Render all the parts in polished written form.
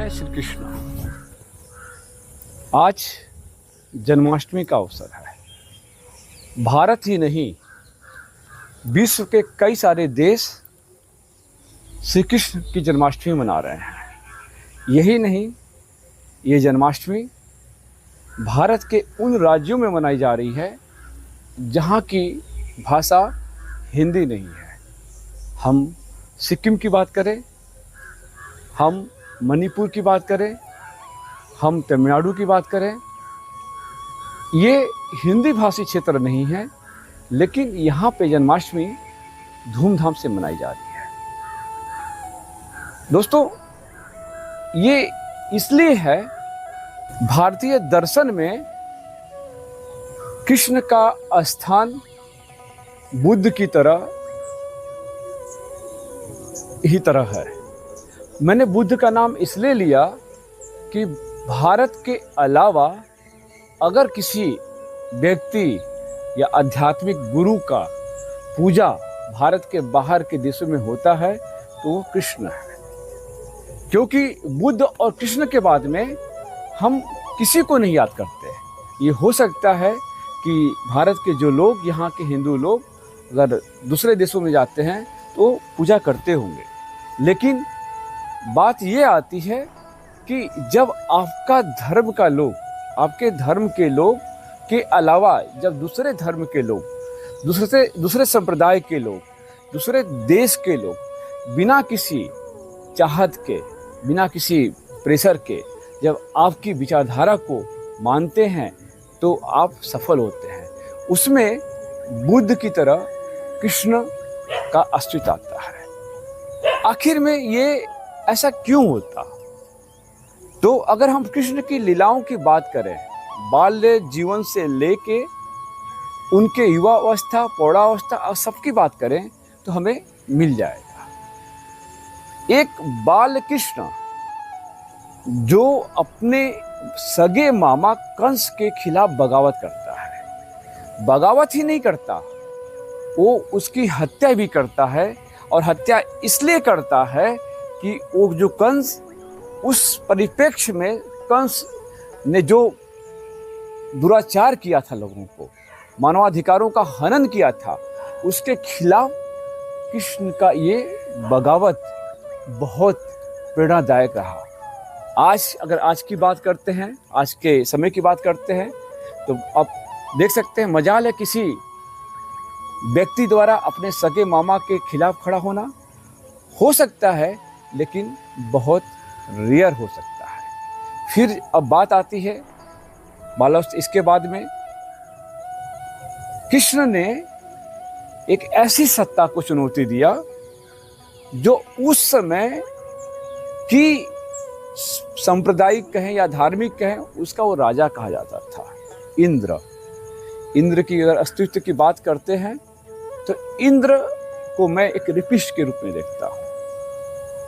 जय श्री कृष्ण। आज जन्माष्टमी का अवसर है। भारत ही नहीं, विश्व के कई सारे देश श्री कृष्ण की जन्माष्टमी मना रहे हैं। यही नहीं, ये जन्माष्टमी भारत के उन राज्यों में मनाई जा रही है जहाँ की भाषा हिंदी नहीं है। हम सिक्किम की बात करें, हम मणिपुर की बात करें, हम तमिलनाडु की बात करें, ये हिंदी भाषी क्षेत्र नहीं है, लेकिन यहाँ पे जन्माष्टमी धूमधाम से मनाई जा रही है। दोस्तों, ये इसलिए है, भारतीय दर्शन में कृष्ण का स्थान बुद्ध की तरह है। मैंने बुद्ध का नाम इसलिए लिया कि भारत के अलावा अगर किसी व्यक्ति या आध्यात्मिक गुरु का पूजा भारत के बाहर के देशों में होता है तो वो कृष्ण है। क्योंकि बुद्ध और कृष्ण के बाद में हम किसी को नहीं याद करते। ये हो सकता है कि भारत के जो लोग, यहाँ के हिंदू लोग अगर दूसरे देशों में जाते हैं तो पूजा करते होंगे, लेकिन बात ये आती है कि जब आपका धर्म का लोग, आपके धर्म के लोग के अलावा जब दूसरे धर्म के लोग, दूसरे संप्रदाय के लोग, दूसरे देश के लोग बिना किसी चाहत के, बिना किसी प्रेशर के जब आपकी विचारधारा को मानते हैं तो आप सफल होते हैं। उसमें बुद्ध की तरह कृष्ण का अस्तित्व आता है। आखिर में ये ऐसा क्यों होता? तो अगर हम कृष्ण की लीलाओं की बात करें, बाल्य जीवन से लेके उनके युवावस्था, प्रौढ़ावस्था और सबकी बात करें तो हमें मिल जाएगा। एक बाल कृष्ण जो अपने सगे मामा कंस के खिलाफ बगावत करता है, बगावत ही नहीं करता, वो उसकी हत्या भी करता है। और हत्या इसलिए करता है कि वो जो कंस, उस परिप्रेक्ष्य में कंस ने जो दुराचार किया था, लोगों को मानवाधिकारों का हनन किया था, उसके खिलाफ कृष्ण का ये बगावत बहुत प्रेरणादायक रहा। आज अगर आज की बात करते हैं, आज के समय की बात करते हैं, तो आप देख सकते हैं मजाल है किसी व्यक्ति द्वारा अपने सगे मामा के खिलाफ खड़ा होना। हो सकता है, लेकिन बहुत रेयर हो सकता है। फिर अब बात आती है बालावस्था। इसके बाद में कृष्ण ने एक ऐसी सत्ता को चुनौती दिया जो उस समय की सांप्रदायिक कहें या धार्मिक कहें, उसका वो राजा कहा जाता था, इंद्र। इंद्र की अगर अस्तित्व की बात करते हैं तो इंद्र को मैं एक रिपिस्ट के रूप में देखता हूँ,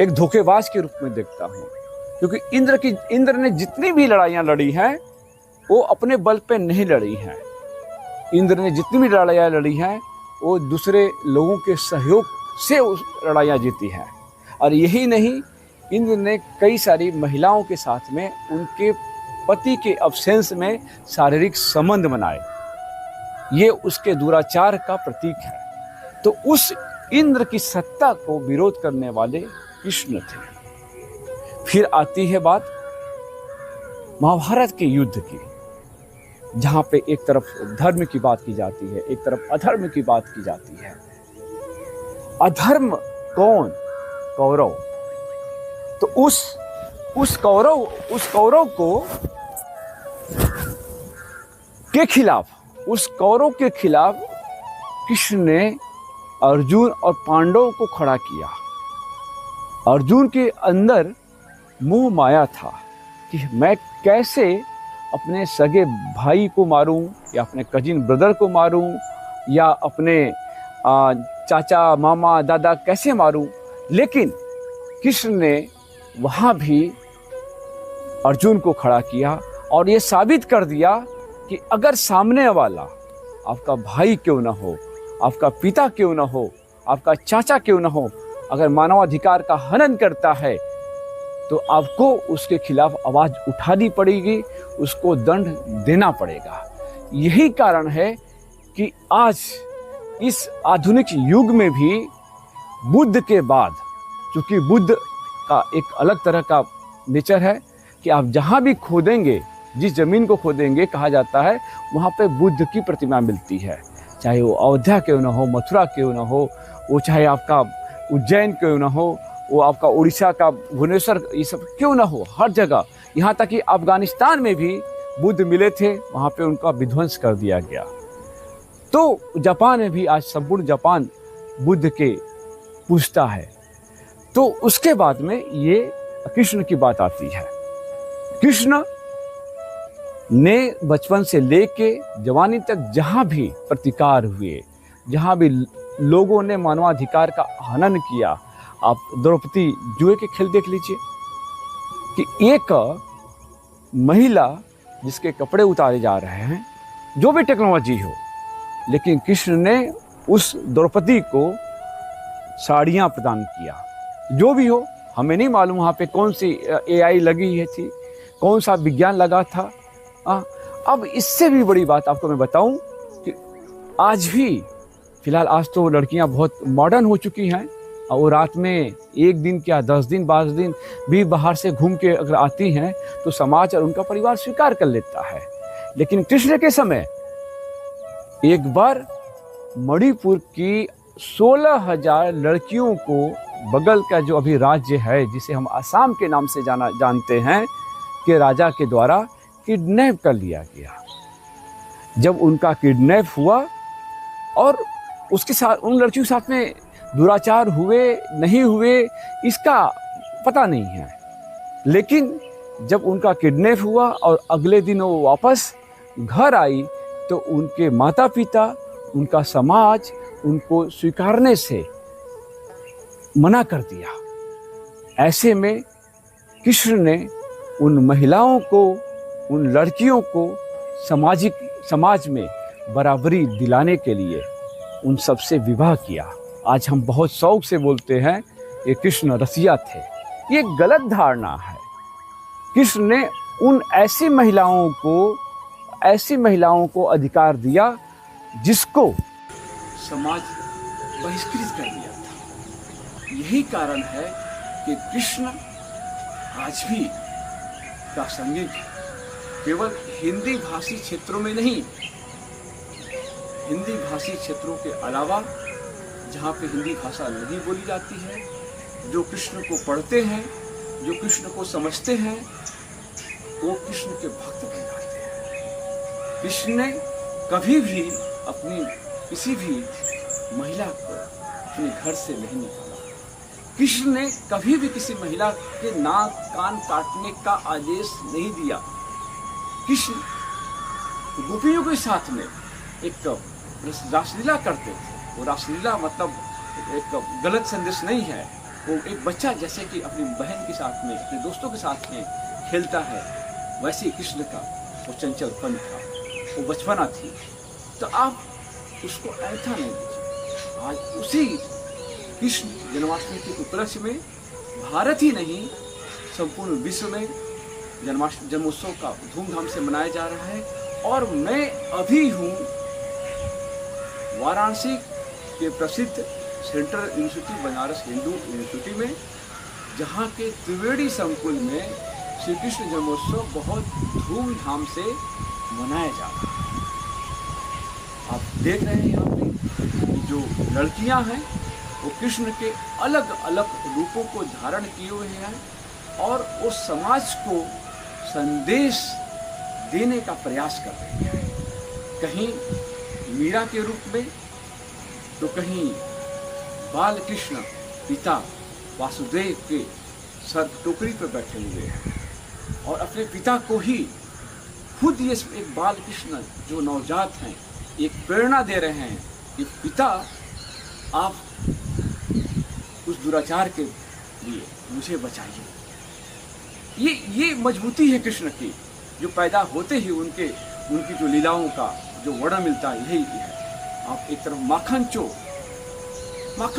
एक धोखेबाज के रूप में देखता हूँ। क्योंकि इंद्र ने जितनी भी लड़ाइयाँ लड़ी हैं वो अपने बल पे नहीं लड़ी हैं। इंद्र ने जितनी भी लड़ाइयाँ लड़ी हैं वो दूसरे लोगों के सहयोग से उस लड़ाइयाँ जीती हैं। और यही नहीं, इंद्र ने कई सारी महिलाओं के साथ में उनके पति के अब्सेंस में शारीरिक संबंध बनाए। ये उसके दुराचार का प्रतीक है। तो उस इंद्र की सत्ता को विरोध करने वाले कृष्ण थे। फिर आती है बात महाभारत के युद्ध की, जहां पे एक तरफ धर्म की बात की जाती है, एक तरफ अधर्म की बात की जाती है। अधर्म कौन? कौरव। तो उस कौरव के खिलाफ कृष्ण ने अर्जुन और पांडवों को खड़ा किया। अर्जुन के अंदर मोह माया था कि मैं कैसे अपने सगे भाई को मारूं, या अपने कजिन ब्रदर को मारूं, या अपने चाचा, मामा, दादा कैसे मारूं। लेकिन कृष्ण ने वहाँ भी अर्जुन को खड़ा किया और ये साबित कर दिया कि अगर सामने वाला आपका भाई क्यों ना हो, आपका पिता क्यों ना हो, आपका चाचा क्यों ना हो, अगर मानवाधिकार का हनन करता है तो आपको उसके खिलाफ आवाज़ उठानी पड़ेगी, उसको दंड देना पड़ेगा। यही कारण है कि आज इस आधुनिक युग में भी बुद्ध के बाद, क्योंकि बुद्ध का एक अलग तरह का नेचर है कि आप जहाँ भी खोदेंगे, जिस जमीन को खोदेंगे, कहा जाता है वहाँ पे बुद्ध की प्रतिमा मिलती है। चाहे वो अयोध्या क्यों ना हो, मथुरा क्यों ना हो, वो चाहे आपका उज्जैन क्यों ना हो, वो आपका उड़ीसा का भुवनेश्वर, ये सब क्यों ना हो, हर जगह, यहाँ तक कि अफगानिस्तान में भी बुद्ध मिले थे, वहाँ पे उनका विध्वंस कर दिया गया। तो जापान में भी आज संपूर्ण जापान बुद्ध के पूजता है। तो उसके बाद में ये कृष्ण की बात आती है। कृष्ण ने बचपन से लेके जवानी तक जहाँ भी प्रतिकार हुए, जहाँ भी लोगों ने मानवाधिकार का हनन किया, आप द्रौपदी जुए के खेल देख लीजिए कि एक महिला जिसके कपड़े उतारे जा रहे हैं, जो भी टेक्नोलॉजी हो, लेकिन कृष्ण ने उस द्रौपदी को साड़ियाँ प्रदान किया। जो भी हो, हमें नहीं मालूम वहाँ पे कौन सी AI लगी है थी, कौन सा विज्ञान लगा था। अब इससे भी बड़ी बात आपको मैं बताऊं कि आज भी, फिलहाल आज तो लड़कियां बहुत मॉडर्न हो चुकी हैं और वो रात में 1 दिन क्या 10 दिन 12 दिन भी बाहर से घूम के अगर आती हैं तो समाज और उनका परिवार स्वीकार कर लेता है। लेकिन कृष्ण के समय एक बार मणिपुर की 16,000 लड़कियों को बगल का जो अभी राज्य है, जिसे हम असम के नाम से जानते हैं, के राजा के द्वारा किडनैप कर लिया गया। जब उनका किडनैप हुआ और उसके साथ उन लड़कियों के साथ में दुराचार हुए नहीं हुए इसका पता नहीं है, लेकिन जब उनका किडनैप हुआ और अगले दिन वो वापस घर आई तो उनके माता पिता, उनका समाज उनको स्वीकारने से मना कर दिया। ऐसे में कृष्ण ने उन महिलाओं को, उन लड़कियों को समाज में बराबरी दिलाने के लिए उन सबसे विवाह किया। आज हम बहुत शौक से बोलते हैं ये कृष्ण रसिया थे, ये गलत धारणा है। कृष्ण ने उन ऐसी महिलाओं को अधिकार दिया जिसको समाज बहिष्कृत कर दिया था। यही कारण है कि कृष्ण आज भी प्रासंगिक है, केवल हिंदी भाषी क्षेत्रों में नहीं, हिंदी भाषी क्षेत्रों के अलावा जहाँ पे हिंदी भाषा नहीं बोली जाती है, जो कृष्ण को पढ़ते हैं, जो कृष्ण को समझते हैं, वो कृष्ण के भक्त बन जाते हैं। कृष्ण ने कभी भी अपनी किसी भी महिला को अपने घर से नहीं निकाला। कृष्ण ने कभी भी किसी महिला के नाक कान काटने का आदेश नहीं दिया। कृष्ण गोपियों के साथ में एक रासलीला करते थे। वो रासलीला मतलब एक गलत संदेश नहीं है, वो एक बच्चा जैसे कि अपनी बहन के साथ में, अपने दोस्तों के साथ में खेलता है, वैसे ही कृष्ण का वो चंचलपन था, वो बचपना थी। तो आप उसको ऐसा नहीं दीजिए। आज उसी कृष्ण जन्माष्टमी के उपलक्ष्य में भारत ही नहीं, संपूर्ण विश्व में जन्मोत्सव का धूमधाम से मनाया जा रहा है। और मैं अभी हूँ वाराणसी के प्रसिद्ध central university, Banaras Hindu university में, जहाँ के त्रिवेणी संकुल में श्री कृष्ण जन्मोत्सव बहुत धूमधाम से मनाया जा रहा है। आप देख रहे हैं यहाँ पे जो लड़कियाँ हैं वो कृष्ण के अलग अलग रूपों को धारण किए हुए हैं और उस समाज को संदेश देने का प्रयास कर रही है। कहीं मीरा के रूप में, तो कहीं बाल कृष्ण पिता वासुदेव के सर टोकरी पर बैठे हुए हैं और अपने पिता को ही खुद ये एक बाल कृष्ण जो नवजात हैं एक प्रेरणा दे रहे हैं कि पिता आप उस दुराचार के लिए मुझे बचाइए। ये मजबूती है कृष्ण की, जो पैदा होते ही उनकी जो लीलाओं का जो वर्णन मिलता है यही है। आप एक तरफ माखन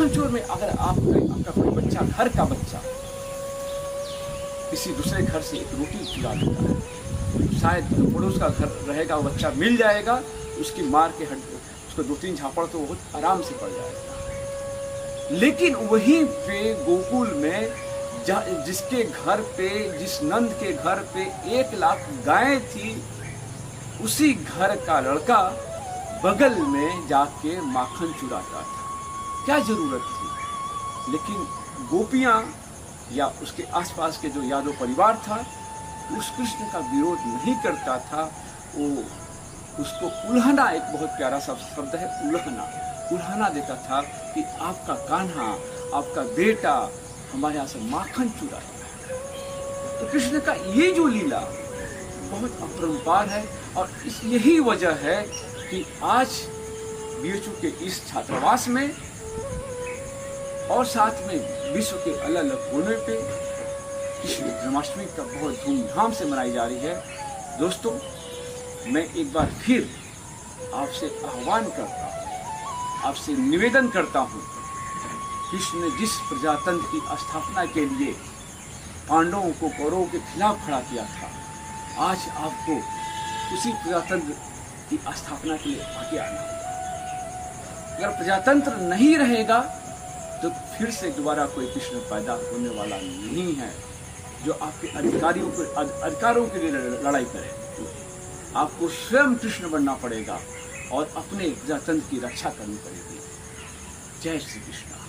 चोर में अगर आपका कोई बच्चा, घर का बच्चा किसी दूसरे घर से एक रोटी चुरा लेता है, शायद जो पड़ोस का घर रहेगा वो बच्चा मिल जाएगा, उसकी मार के उसको 2-3 झापड़ तो बहुत आराम से पड़ जाएगा। लेकिन वहीं पे गोकुल में जिसके घर पे, जिस नंद के घर पे 1 लाख गायें थी, उसी घर का लड़का बगल में जाके माखन चुराता था। क्या जरूरत थी? लेकिन गोपियां या उसके आसपास के जो यादव परिवार था, उस कृष्ण का विरोध नहीं करता था। वो उसको उल्हाना, एक बहुत प्यारा सा शब्द है उल्हाना देता था कि आपका कान्हा, आपका बेटा हमारे यहाँ से माखन चुराता है। तो कृष्ण का ये जो लीला बहुत अपरंपार है, और यही वजह है कि आज बीएचयू के इस छात्रावास में और साथ में विश्व के अलग अलग कोने पे कृष्ण जन्माष्टमी का बहुत धूमधाम से मनाई जा रही है। दोस्तों, मैं एक बार फिर आपसे आह्वान करता हूँ, आपसे निवेदन करता हूँ, कृष्ण ने जिस प्रजातंत्र की स्थापना के लिए पांडवों को कौरवों के खिलाफ खड़ा किया था, आज आपको उसी प्रजातंत्र की स्थापना के लिए आगे आना होगा। अगर प्रजातंत्र नहीं रहेगा तो फिर से दोबारा कोई कृष्ण पैदा होने वाला नहीं है जो आपके अधिकारों के लिए लड़ाई करे। आपको स्वयं कृष्ण बनना पड़ेगा और अपने प्रजातंत्र की रक्षा करनी पड़ेगी। जय श्री कृष्ण।